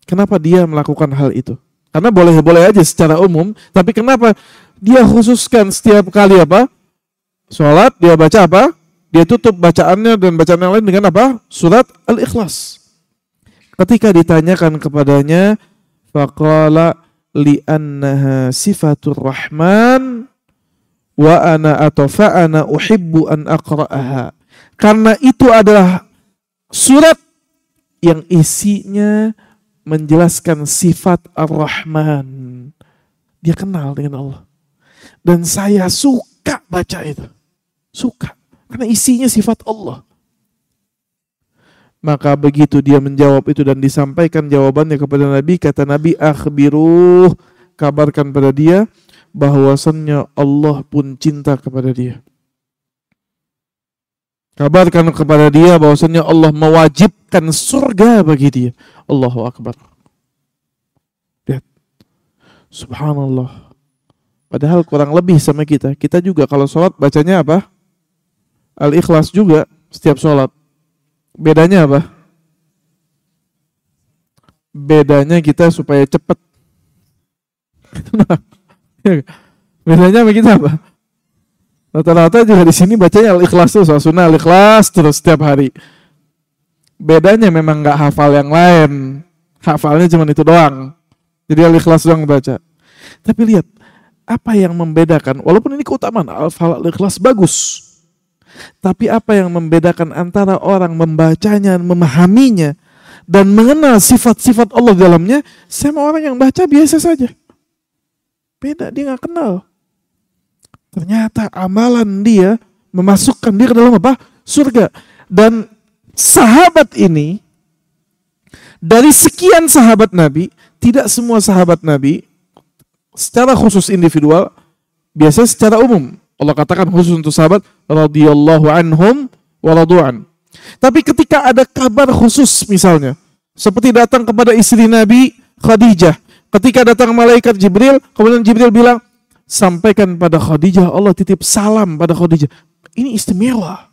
Kenapa dia melakukan hal itu? Karena boleh-boleh aja secara umum, tapi kenapa dia khususkan setiap kali apa? Salat dia baca apa? Dia tutup bacaannya dan bacaan yang lain dengan apa? Surat Al-Ikhlas. Ketika ditanyakan kepadanya, faqala li annaha sifatur rahman wa ana uhibbu an aqra'aha. Karena itu adalah surat yang isinya menjelaskan sifat Ar-Rahman. Dia kenal dengan Allah. Dan saya suka baca itu. Suka. Karena isinya sifat Allah. Maka begitu dia menjawab itu dan disampaikan jawabannya kepada Nabi, kata Nabi, akhbiruh, kabarkan pada dia bahwasannya Allah pun cinta kepada dia. Kabarkan kepada dia bahwasannya Allah mewajibkan surga bagi dia. Allahu Akbar. Lihat. Subhanallah. Padahal kurang lebih sama kita. Kita juga kalau sholat bacanya apa? Al-Ikhlas juga setiap sholat. Bedanya apa? Bedanya kita supaya cepat. Bedanya sama kita apa? Rata-rata juga di sini bacanya Al-Ikhlas tuh, sunnah Al-Ikhlas terus setiap hari. Bedanya memang nggak hafal yang lain, hafalnya cuma itu doang. Jadi Al-Ikhlas doang baca. Tapi lihat apa yang membedakan. Walaupun ini keutamaan hafal Al-Ikhlas bagus, tapi apa yang membedakan antara orang membacanya, memahaminya, dan mengenal sifat-sifat Allah dalamnya, sama orang yang baca biasa saja. Beda, dia nggak kenal. Ternyata amalan dia memasukkan dia ke dalam apa? Surga. Dan sahabat ini, dari sekian sahabat Nabi, tidak semua sahabat Nabi secara khusus individual, biasanya secara umum. Allah katakan khusus untuk sahabat, radhiyallahu anhum wa radu'an. Tapi ketika ada kabar khusus misalnya, seperti datang kepada istri Nabi Khadijah, ketika datang malaikat Jibril, kemudian Jibril bilang, sampaikan pada Khadijah, Allah titip salam pada Khadijah. Ini istimewa.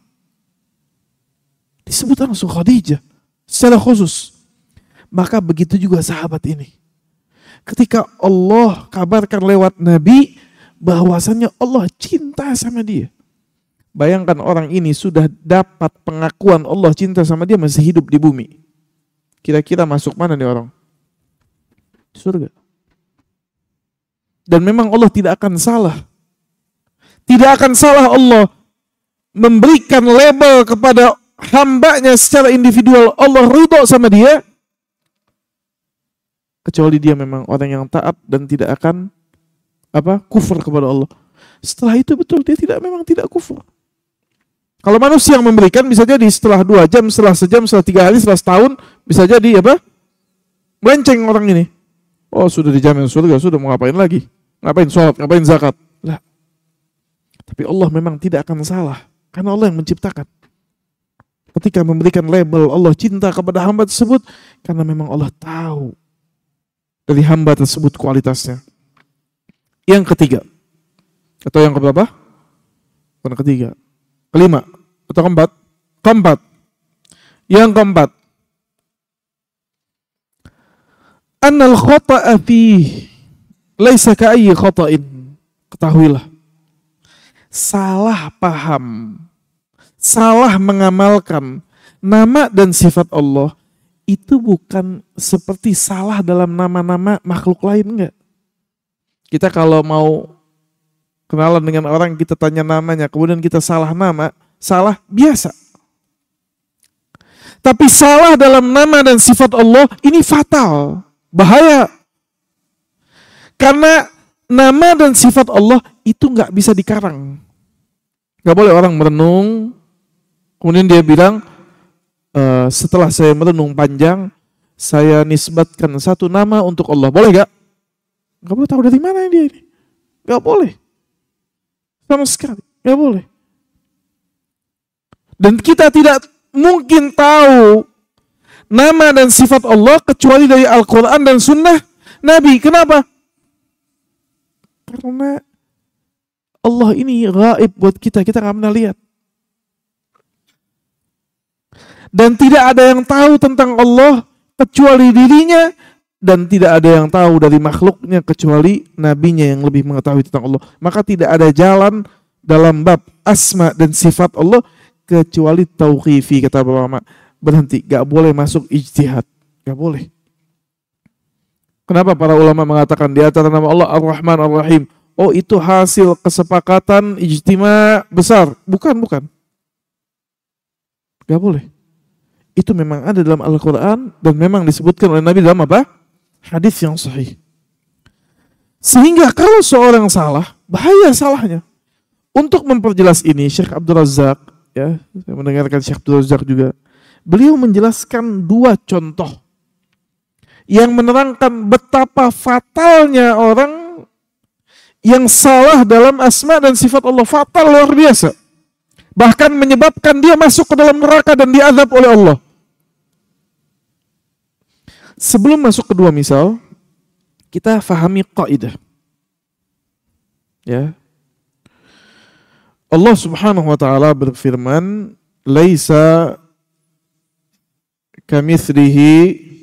Disebut langsung Khadijah secara khusus. Maka begitu juga sahabat ini. Ketika Allah kabarkan lewat Nabi bahwasannya Allah cinta sama dia. Bayangkan orang ini sudah dapat pengakuan Allah cinta sama dia, masih hidup di bumi. Kira-kira masuk mana nih orang? Surga. Dan memang Allah tidak akan salah. Tidak akan salah Allah memberikan label kepada hambanya secara individual. Allah ridho sama dia. Kecuali dia memang orang yang taat dan tidak akan kufur kepada Allah. Setelah itu betul dia memang tidak kufur. Kalau manusia yang memberikan bisa jadi setelah 2 jam, setelah sejam, setelah 3 hari, setelah setahun, bisa jadi melenceng orang ini. Oh sudah dijamin surga, sudah mau ngapain lagi? Ngapain sholat, ngapain zakat? Lah. Tapi Allah memang tidak akan salah. Karena Allah yang menciptakan. Ketika memberikan label Allah cinta kepada hamba tersebut, karena memang Allah tahu dari hamba tersebut kualitasnya. Yang ketiga. Atau yang keberapa? Bukan ketiga. Kelima. Atau keempat? Keempat. Yang keempat. Annal khata'a fi laisa ka'ayyi khata'in. Ketahuilah. Salah paham, salah mengamalkan nama dan sifat Allah itu bukan seperti salah dalam nama-nama makhluk lain, enggak. Kita kalau mau kenalan dengan orang, kita tanya namanya, kemudian kita salah nama, salah biasa. Tapi salah dalam nama dan sifat Allah ini fatal, bahaya. Karena nama dan sifat Allah itu nggak bisa dikarang. Nggak boleh orang merenung, kemudian dia bilang, setelah saya merenung panjang, saya nisbatkan satu nama untuk Allah. Boleh gak? Gak boleh, tahu dari mana dia ini. Gak boleh. Sama sekali. Gak boleh. Dan kita tidak mungkin tahu nama dan sifat Allah kecuali dari Al-Quran dan Sunnah Nabi. Kenapa? Karena Allah ini gaib buat kita. Kita gak pernah lihat. Dan tidak ada yang tahu tentang Allah kecuali dirinya, dan tidak ada yang tahu dari makhluknya kecuali nabinya yang lebih mengetahui tentang Allah. Maka tidak ada jalan dalam bab asma dan sifat Allah kecuali tauqifi, kata ulama. Berhenti, gak boleh masuk ijtihad, gak boleh. Kenapa para ulama mengatakan di antara nama Allah Ar-Rahman Ar-Rahim? Oh, itu hasil kesepakatan ijtima besar. Bukan. Gak boleh. Itu memang ada dalam Al-Quran dan memang disebutkan oleh Nabi dalam apa? Hadis yang sahih. Sehingga kalau seorang salah, bahaya salahnya. Untuk memperjelas ini, Syekh Abdul Razak, ya, saya mendengarkan Syekh Abdul Razak juga, beliau menjelaskan dua contoh yang menerangkan betapa fatalnya orang yang salah dalam asma dan sifat Allah. Fatal, luar biasa. Bahkan menyebabkan dia masuk ke dalam neraka dan diazab oleh Allah. Sebelum masuk ke dua misal, kita fahami kaidah. Ya. Allah Subhanahu wa taala berfirman, "Laisa kamitslihi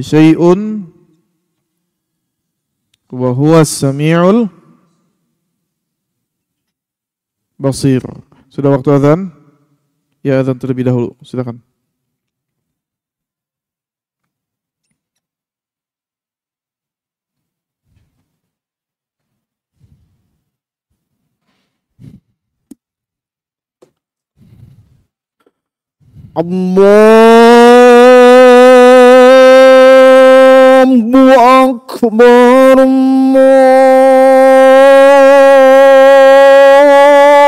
syai'un wa huwas samiul basir." Sudah waktu azan? Ya, azan terlebih dahulu. Silakan. Allahu Akbar,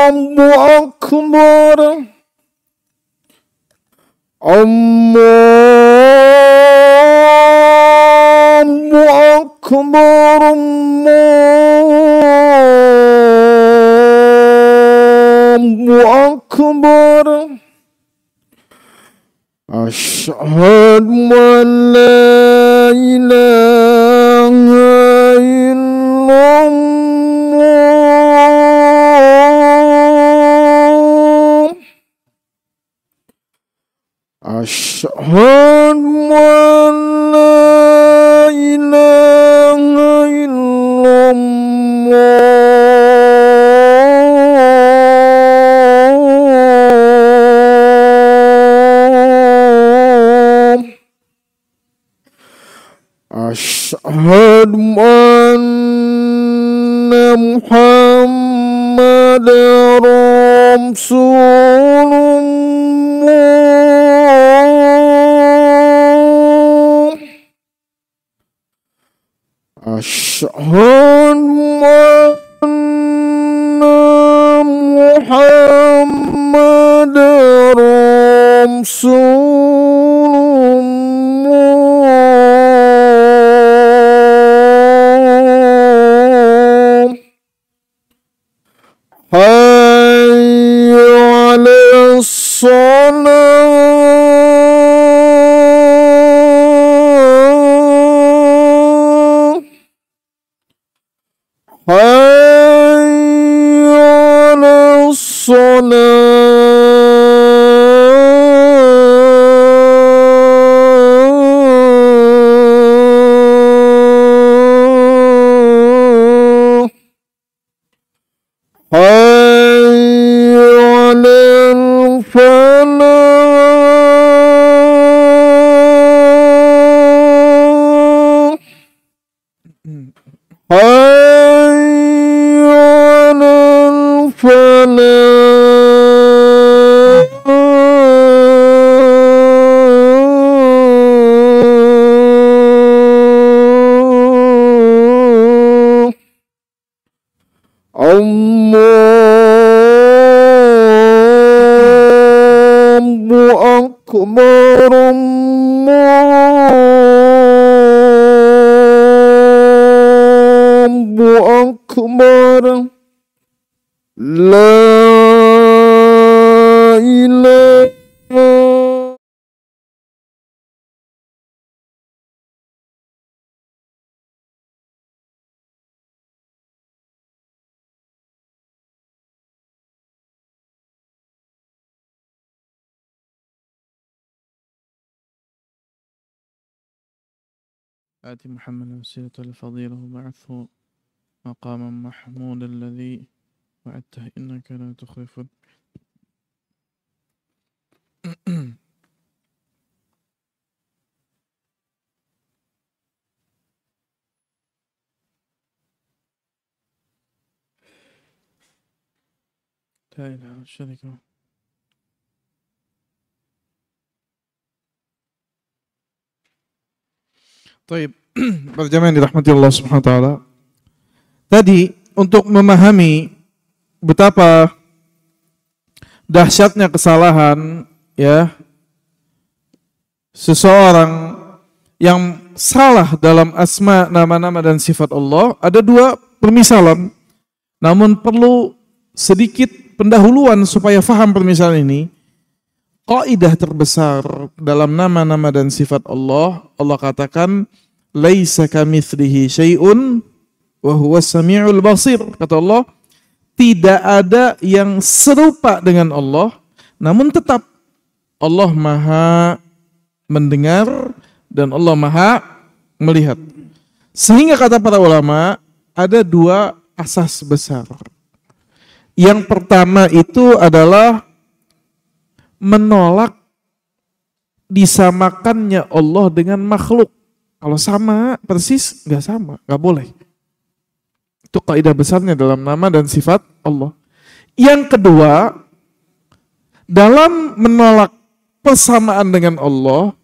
Allahu Akbar, Allahu Akbar, Allahu Akbar. Asyhadu an la ilaha illallah. Asyhadu an la ilaha illallah. Asyhadu anna Muhammadar Rasulullah. Asyhadu anna Muhammadar Rasulullah. Hayya 'alas shalah. Hayya الصلاة حي على الفلاح حي على الفلاح الله أكبر الله أكبر لا إله آتي محمد وسيلة الفضيلة وبعثه مقاما محمودا الذي وعدته إنك لا تخلف لا إله إلا شريك له. Taib, berjamaah yang dirahmati Allah Subhanahu wa taala. Tadi untuk memahami betapa dahsyatnya kesalahan ya seseorang yang salah dalam asma, nama-nama dan sifat Allah, ada dua permisalan. Namun perlu sedikit pendahuluan supaya faham permisalan ini. Kaidah terbesar dalam nama-nama dan sifat Allah, Allah katakan laisa kamitslihi syai'un wa huwas samiul basir. Kata Allah, tidak ada yang serupa dengan Allah, namun tetap Allah Maha mendengar dan Allah Maha melihat. Sehingga kata para ulama ada dua asas besar. Yang pertama itu adalah menolak disamakannya Allah dengan makhluk. Kalau sama persis, nggak sama, nggak boleh. Itu kaidah besarnya dalam nama dan sifat Allah. Yang kedua, dalam menolak persamaan dengan Allah,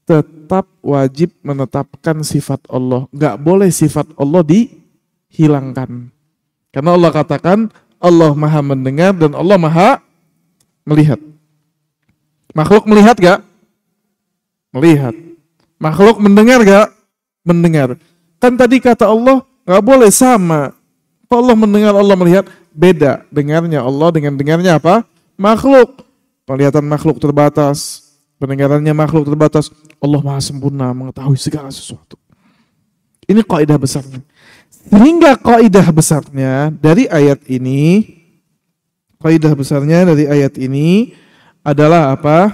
tetap wajib menetapkan sifat Allah. Nggak boleh sifat Allah dihilangkan. Karena Allah katakan Allah Maha mendengar dan Allah Maha melihat. Makhluk melihat gak? Melihat. Makhluk mendengar gak? Mendengar. Kan tadi kata Allah gak boleh sama. Kalau Allah mendengar, Allah melihat, beda dengarnya Allah dengan dengarnya apa? Makhluk. Penglihatan makhluk terbatas, pendengarannya makhluk terbatas. Allah Maha sempurna mengetahui segala sesuatu. Ini kaidah besarnya. Sehingga kaidah besarnya dari ayat ini, adalah apa?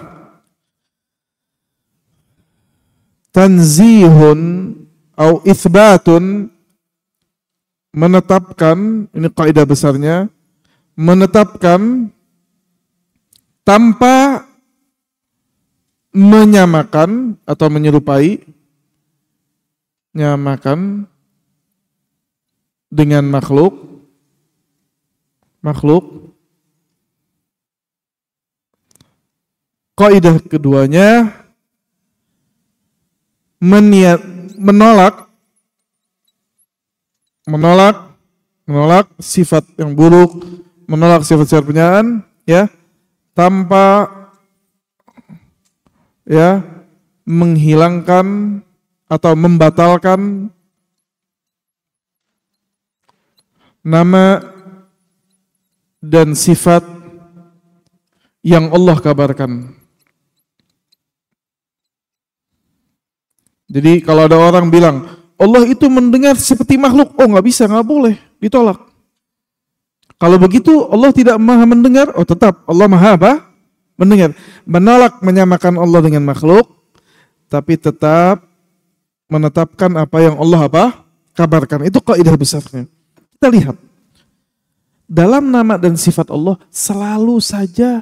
Tanzihun atau itsbatun, menetapkan, ini kaidah besarnya, menetapkan tanpa menyamakan atau menyerupai, nyamakan dengan makhluk. Kaidah keduanya menolak sifat yang buruk, menolak sifat-sifat penyataan ya, tanpa ya menghilangkan atau membatalkan nama dan sifat yang Allah kabarkan. Jadi kalau ada orang bilang Allah itu mendengar seperti makhluk, oh nggak bisa, nggak boleh, ditolak. Kalau begitu Allah tidak maha mendengar, oh tetap Allah maha apa? Mendengar. Menolak menyamakan Allah dengan makhluk, tapi tetap menetapkan apa yang Allah apa? Kabarkan. Itu kaidah besarnya. Kita lihat. Dalam nama dan sifat Allah selalu saja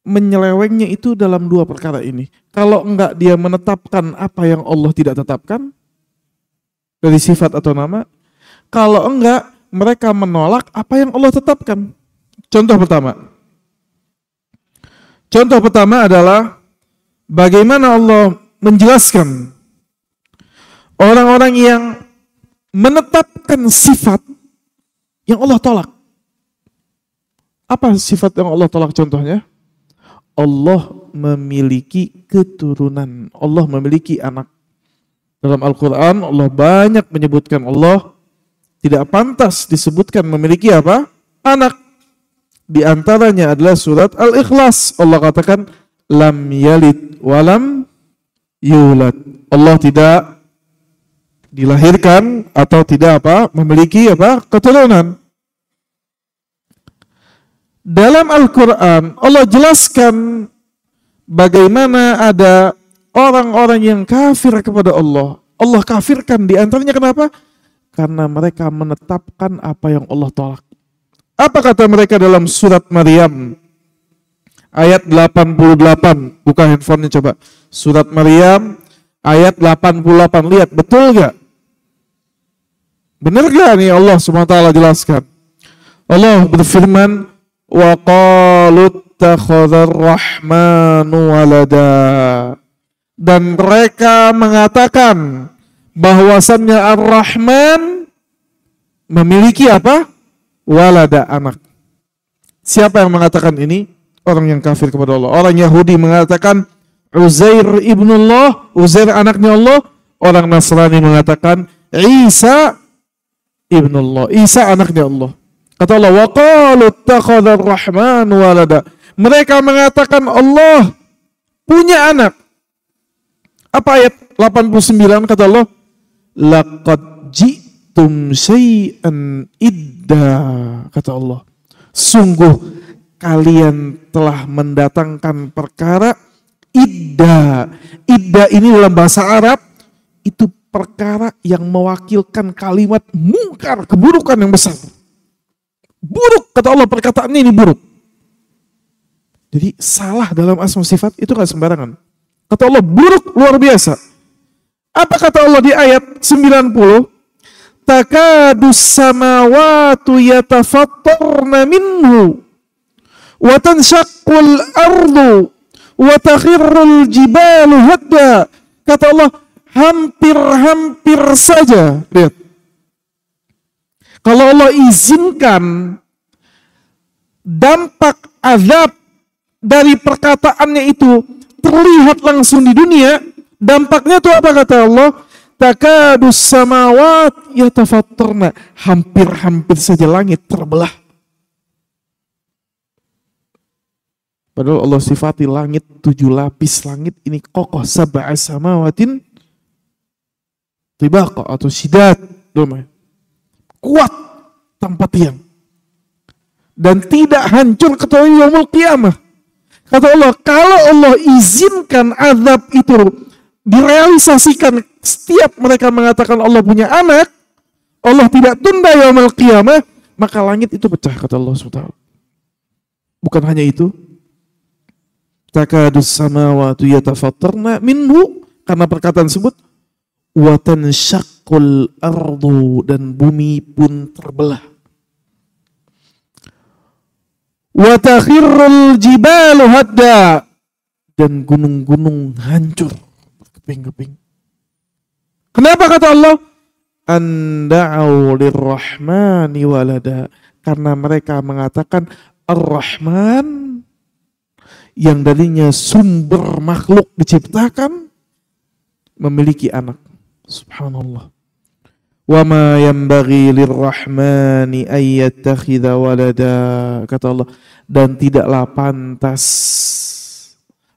menyelewengnya itu dalam dua perkara ini. Kalau enggak dia menetapkan apa yang Allah tidak tetapkan dari sifat atau nama. Kalau enggak mereka menolak apa yang Allah tetapkan. Contoh pertama adalah bagaimana Allah menjelaskan orang-orang yang menetapkan sifat yang Allah tolak. Apa sifat yang Allah tolak contohnya? Allah memiliki keturunan. Allah memiliki anak. Dalam Al-Quran Allah banyak menyebutkan Allah tidak pantas disebutkan memiliki apa? Anak. Di antaranya adalah surat Al-Ikhlas. Allah katakan lam yalid walam yulad. Allah tidak dilahirkan atau tidak apa? Memiliki apa? Keturunan. Dalam Al-Quran Allah jelaskan bagaimana ada orang-orang yang kafir kepada Allah. Allah kafirkan di antaranya kenapa? Karena mereka menetapkan apa yang Allah tolak. Apa kata mereka dalam surat Maryam ayat 88? Buka handphonenya coba. Surat Maryam ayat 88. Lihat, betul gak? Benar gak nih Allah SWT jelaskan? Allah berfirman, wa qalu ittakhadhar rahmanu walada. Dan mereka mengatakan bahwasannya Ar-Rahman memiliki apa? Walada, anak. Siapa yang mengatakan ini? Orang yang kafir kepada Allah. Orang Yahudi mengatakan Uzair ibnullah, Uzair anaknya Allah. Orang Nasrani mengatakan Isa ibnullah, Isa anaknya Allah. Kata Allah, wa qalu ittakhadhar rahman walada. Mereka mengatakan Allah punya anak. Apa ayat 89 kata Allah? Laqad ji'tum syai'an idda. Kata Allah, sungguh kalian telah mendatangkan perkara idda. Idda ini dalam bahasa Arab itu perkara yang mewakilkan kalimat mungkar, keburukan yang besar. Buruk, kata Allah, perkataannya ini buruk. Jadi salah dalam asma sifat itu gak sembarangan. Kata Allah buruk luar biasa. Apa kata Allah di ayat 90? Takadus samawatu yatafattarna minhu wa tanshaqqul ardu wa takhirrul jibalu hadda. Kata Allah hampir-hampir saja. Lihat. Kalau Allah izinkan dampak azab dari perkataannya itu terlihat langsung di dunia, dampaknya itu apa kata Allah? Takadus samawat yatafattarna, hampir-hampir saja langit terbelah. Padahal Allah sifati langit 7 lapis langit ini kokoh, sab'a samawatin tibaqa atau syidad, kuat tanpa tiang dan tidak hancur kecuali yaumul qiyamah. Kata Allah, kalau Allah izinkan azab itu direalisasikan setiap mereka mengatakan Allah punya anak, Allah tidak tunda yaumul qiyamah, maka langit itu pecah, kata Allah SWT. Bukan hanya itu, takadus samawatu yatafattarna minhu, karena perkataan tersebut, wa tanshaqqul ardu, dan bumi pun terbelah. Wa takhirrul jibalu hadda, dan gunung-gunung hancur berkeping-keping. Kenapa kata Allah? Anda'u lirrahmani walada, karena mereka mengatakan Ar-Rahman yang darinya sumber makhluk diciptakan memiliki anak. Subhanallah. Wa ma yanbaghi lirrahmani ay yattakhidha walada. Kata Allah, dan tidaklah pantas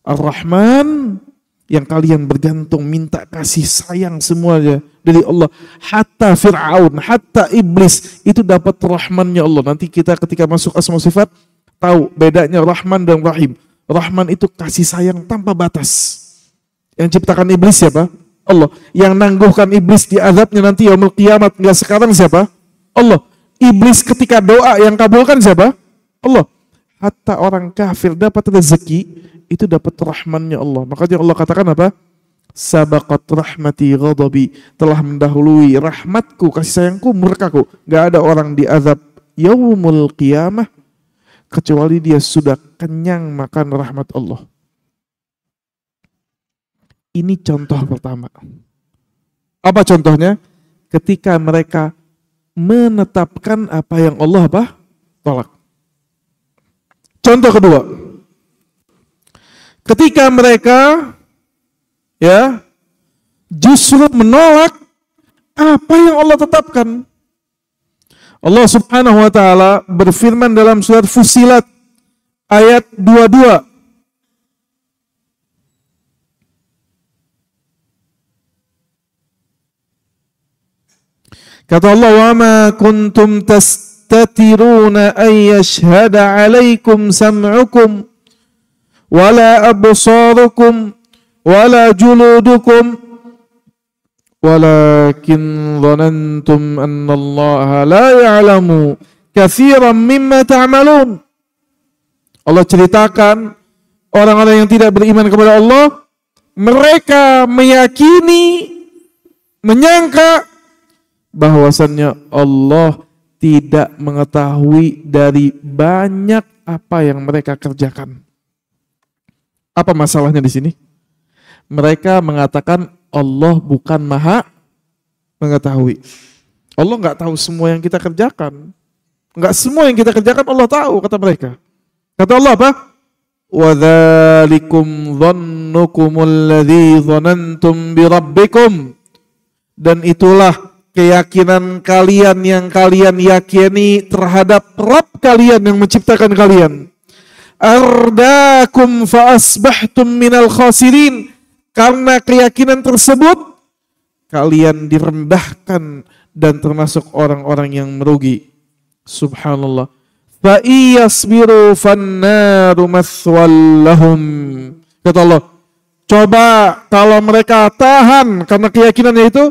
Ar-Rahman yang kalian bergantung, minta kasih sayang semuanya dari Allah. Hatta Fir'aun, hatta iblis itu dapat rahmannya Allah. Nanti kita ketika masuk asma sifat tahu bedanya Rahman dan Rahim. Rahman itu kasih sayang tanpa batas. Yang ciptakan iblis siapa? Allah. Yang nangguhkan iblis di azabnya nanti yaumul kiamat enggak sekarang siapa? Allah. Iblis ketika doa yang kabulkan siapa? Allah. Hatta orang kafir dapat rezeki itu dapat rahmannya Allah. Makanya Allah katakan apa? Sabaqat rahmati ghadabi, telah mendahului rahmatku, kasih sayangku, murkaku. Gak ada orang di azab yaumul qiyamah kecuali dia sudah kenyang makan rahmat Allah. Ini contoh pertama. Apa contohnya? Ketika mereka menetapkan apa yang Allah tolak. Contoh kedua. Ketika mereka justru menolak apa yang Allah tetapkan. Allah Subhanahu wa taala berfirman dalam surat Fussilat ayat 22. Kata Allah, "Wa ma kuntum tastatiruna ay yashhada 'alaikum sam'ukum wala absarukum wala juludukum walakin dhanantum annallaha la ya'lamu katsiran mimma ta'malun." Allah ceritakan orang-orang yang tidak beriman kepada Allah, mereka meyakini, menyangka bahwasannya Allah tidak mengetahui dari banyak apa yang mereka kerjakan. Apa masalahnya di sini? Mereka mengatakan Allah bukan maha mengetahui. Allah nggak tahu semua yang kita kerjakan. Nggak semua yang kita kerjakan Allah tahu, kata mereka. Kata Allah apa? وَذَلِكُمْ ظَنُّكُمُ الَّذِي ظَنَنْتُمْ بِرَبِّكُمْ. Dan itulah keyakinan kalian yang kalian yakini terhadap Rabb kalian yang menciptakan kalian. Ardakum fa asbahtum minal khasirin. Karena keyakinan tersebut kalian direndahkan dan termasuk orang-orang yang merugi. Subhanallah. Fa iyasbiru fannaru mathwal lahum. Kata Allah, coba kalau mereka tahan karena keyakinannya itu,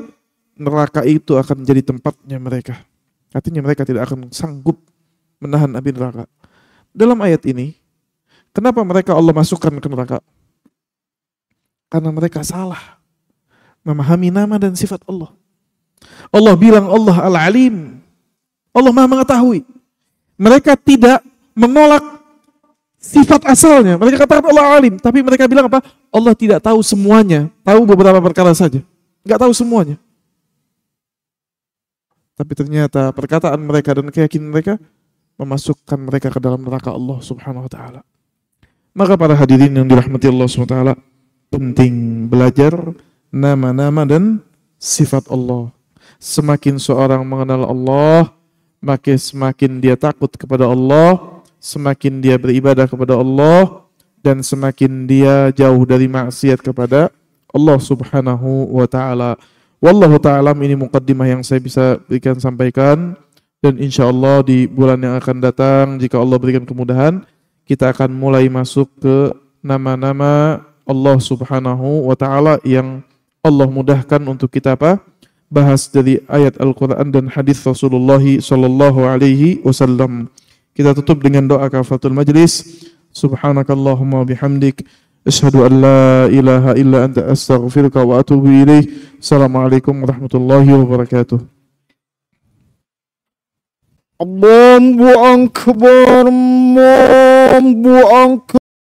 neraka itu akan jadi tempatnya mereka. Artinya mereka tidak akan sanggup menahan api neraka. Dalam ayat ini, kenapa mereka Allah masukkan ke neraka? Karena mereka salah memahami nama dan sifat Allah. Allah bilang Allah Al-Alim. Allah Maha mengetahui. Mereka tidak menolak sifat asalnya. Mereka katakan Allah Alim, tapi mereka bilang apa? Allah tidak tahu semuanya, tahu beberapa perkara saja. Enggak tahu semuanya. Tapi ternyata perkataan mereka dan keyakinan mereka memasukkan mereka ke dalam neraka Allah Subhanahu wa taala. Maka para hadirin yang dirahmati Allah Subhanahu wa taala, penting belajar nama-nama dan sifat Allah. Semakin seorang mengenal Allah, maka semakin dia takut kepada Allah, semakin dia beribadah kepada Allah, dan semakin dia jauh dari maksiat kepada Allah Subhanahu wa taala. Wallahu ta'ala, ini muqaddimah yang saya bisa berikan sampaikan, dan insyaallah di bulan yang akan datang jika Allah berikan kemudahan, kita akan mulai masuk ke nama-nama Allah Subhanahu wa taala yang Allah mudahkan untuk kita bahas dari ayat Al-Qur'an dan hadis Rasulullah sallallahu alaihi wasallam. Kita tutup dengan doa kafaratul majlis. Subhanakallahumma bihamdik asyhadu an la ilaha illa anta astaghfiruka wa atubu ilaik. Assalamualaikum warahmatullahi wabarakatuh. Allahu akbar, Allahu akbar.